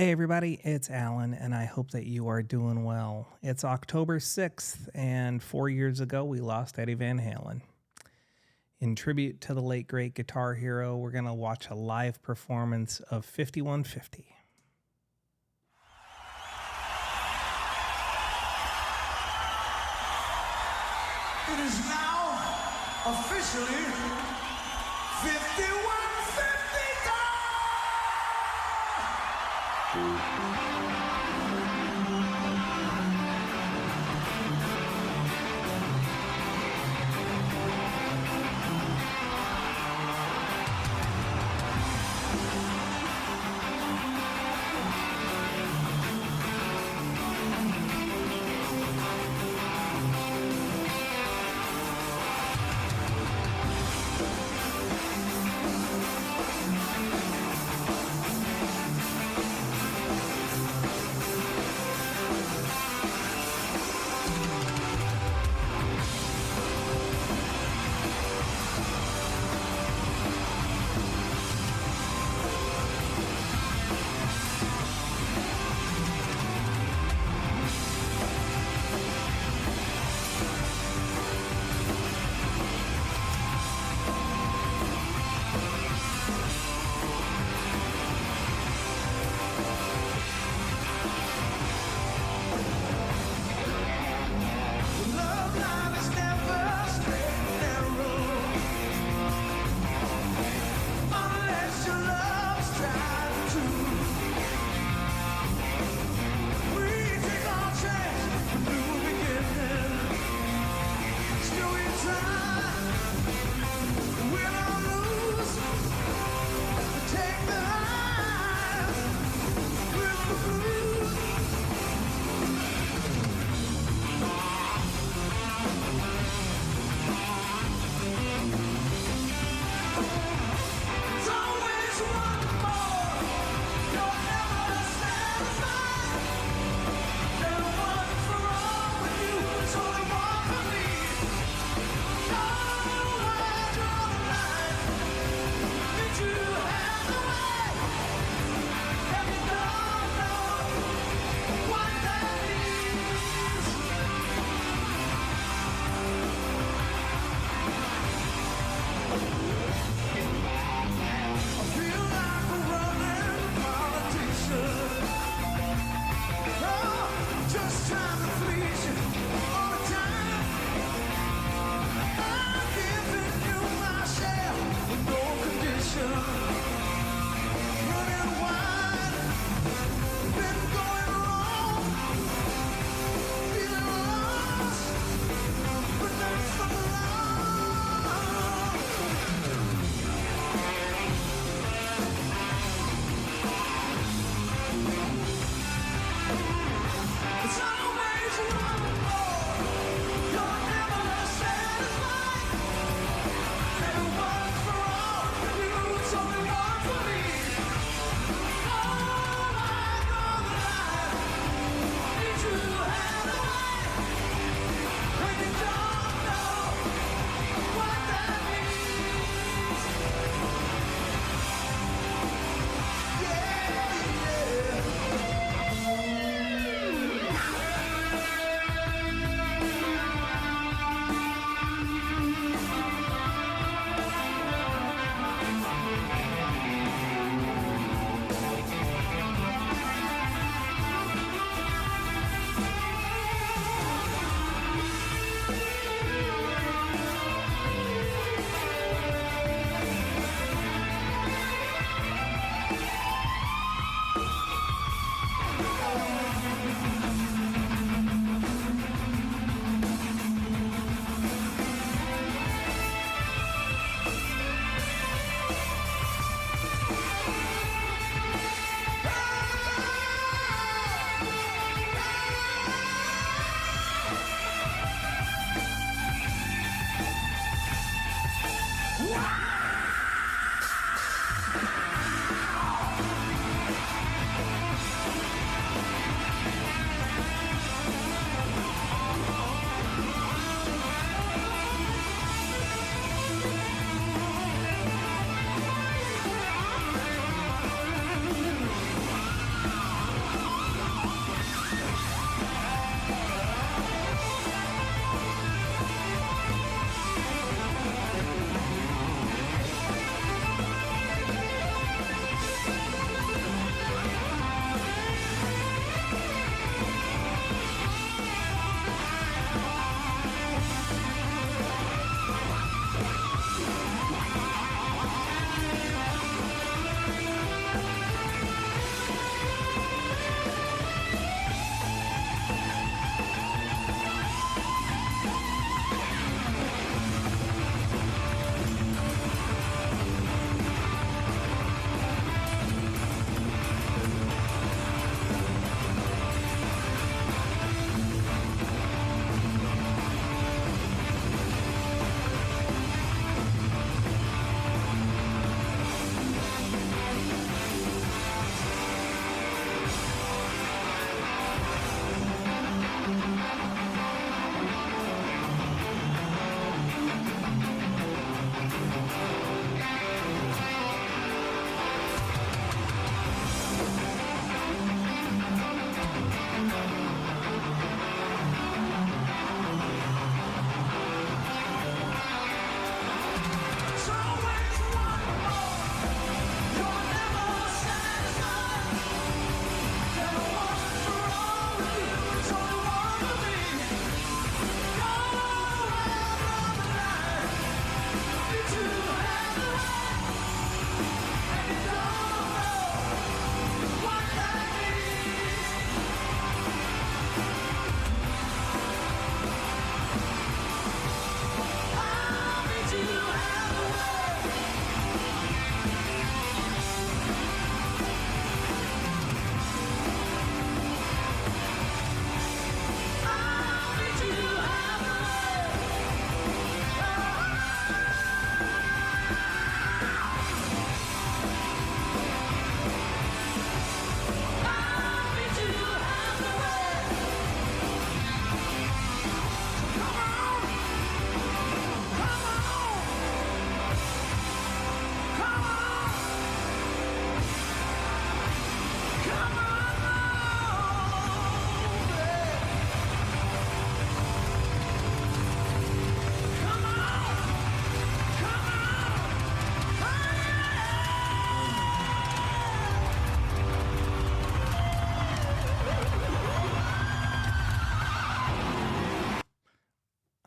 Hey everybody, it's Alan, and I hope that you are doing well. It's October 6th, and 4 years ago we lost Eddie Van Halen. In tribute to the late great guitar hero, we're going to watch a live performance of 5150. It is now officially 5150 time!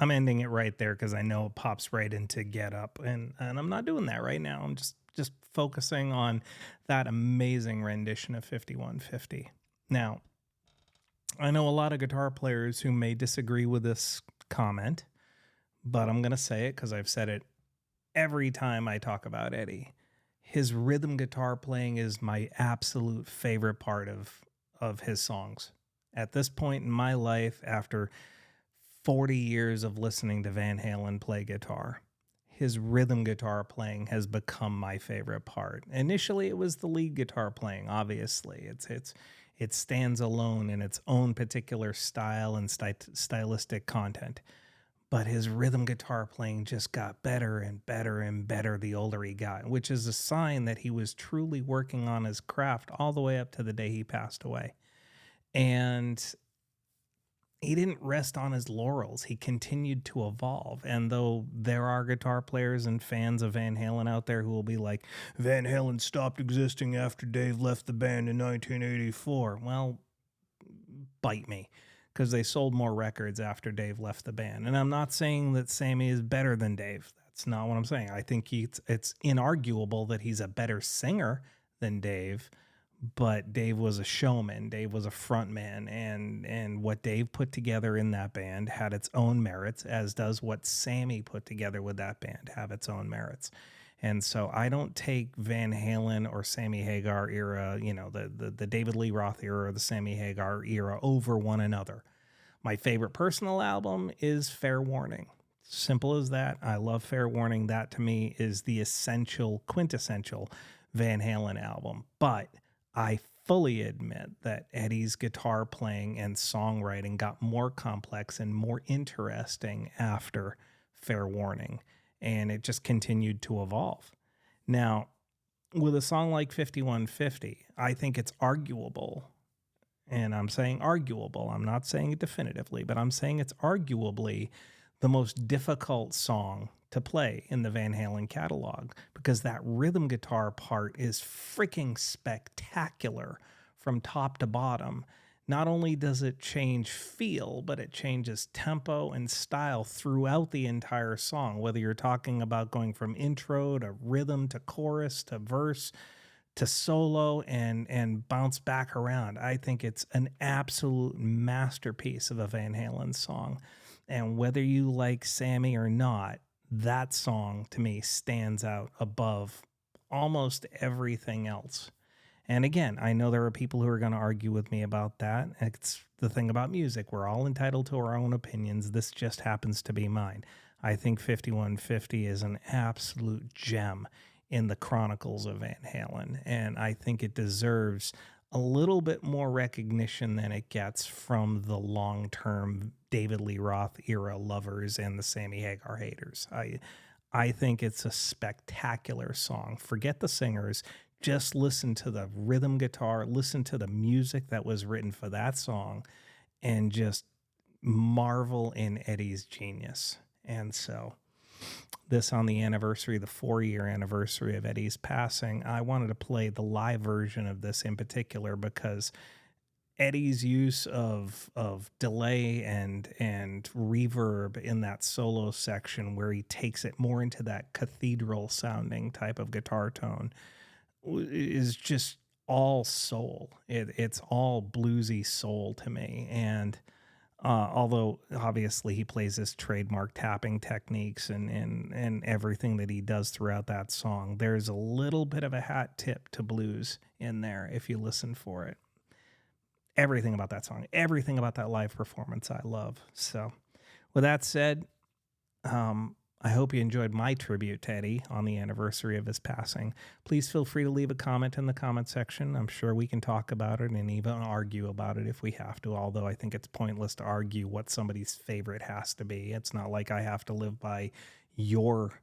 I'm ending it right there because I know it pops right into Get Up, and I'm not doing that right now. I'm just focusing on that amazing rendition of 5150. Now, I know a lot of guitar players who may disagree with this comment, but I'm going to say it because I've said it every time I talk about Eddie. His rhythm guitar playing is my absolute favorite part of his songs. At this point in my life, after 40 years of listening to Van Halen play guitar, his rhythm guitar playing has become my favorite part. Initially, it was the lead guitar playing, obviously. It stands alone in its own particular style and stylistic content. But his rhythm guitar playing just got better and better and better the older he got, which is a sign that he was truly working on his craft all the way up to the day he passed away. And he didn't rest on his laurels. He continued to evolve. And though there are guitar players and fans of Van Halen out there who will be like, Van Halen stopped existing after Dave left the band in 1984. Well, bite me, because they sold more records after Dave left the band. And I'm not saying that Sammy is better than Dave. That's not what I'm saying. I think it's inarguable that he's a better singer than Dave, but Dave was a showman. Dave was a frontman, and what Dave put together in that band had its own merits, as does what Sammy put together with that band have its own merits. And so I don't take Van Halen or Sammy Hagar era, the David Lee Roth era or the Sammy Hagar era over one another. My favorite personal album is Fair Warning. Simple as that. I love Fair Warning. That to me is the quintessential Van Halen album. But I fully admit that Eddie's guitar playing and songwriting got more complex and more interesting after Fair Warning, and it just continued to evolve. Now, with a song like 5150, I think it's arguable, and I'm saying arguable, I'm not saying it definitively, but I'm saying it's arguably the most difficult song to play in the Van Halen catalog, because that rhythm guitar part is freaking spectacular from top to bottom. Not only does it change feel, but it changes tempo and style throughout the entire song, whether you're talking about going from intro to rhythm to chorus to verse to solo and bounce back around. I think it's an absolute masterpiece of a Van Halen song. And whether you like Sammy or not, that song to me stands out above almost everything else. And again, I know there are people who are going to argue with me about that. It's the thing about music. We're all entitled to our own opinions. This just happens to be mine. I think 5150 is an absolute gem in the chronicles of Van Halen, and I think it deserves a little bit more recognition than it gets from the long-term David Lee Roth era lovers and the Sammy Hagar haters. I think it's a spectacular song. Forget the singers. Just listen to the rhythm guitar, listen to the music that was written for that song, and just marvel in Eddie's genius. And so this on the anniversary, the 4-year anniversary of Eddie's passing, I wanted to play the live version of this in particular because Eddie's use of delay and reverb in that solo section, where he takes it more into that cathedral sounding type of guitar tone, is just all soul. It's all bluesy soul to me. And although obviously he plays his trademark tapping techniques and everything that he does throughout that song, there's a little bit of a hat tip to blues in there if you listen for it. Everything about that song, everything about that live performance I love. So with that said, I hope you enjoyed my tribute to Eddie on the anniversary of his passing. Please feel free to leave a comment in the comment section. I'm sure we can talk about it and even argue about it if we have to, although I think it's pointless to argue what somebody's favorite has to be. It's not like I have to live by your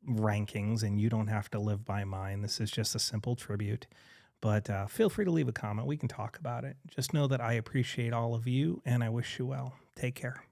rankings and you don't have to live by mine. This is just a simple tribute. But feel free to leave a comment. We can talk about it. Just know that I appreciate all of you and I wish you well. Take care.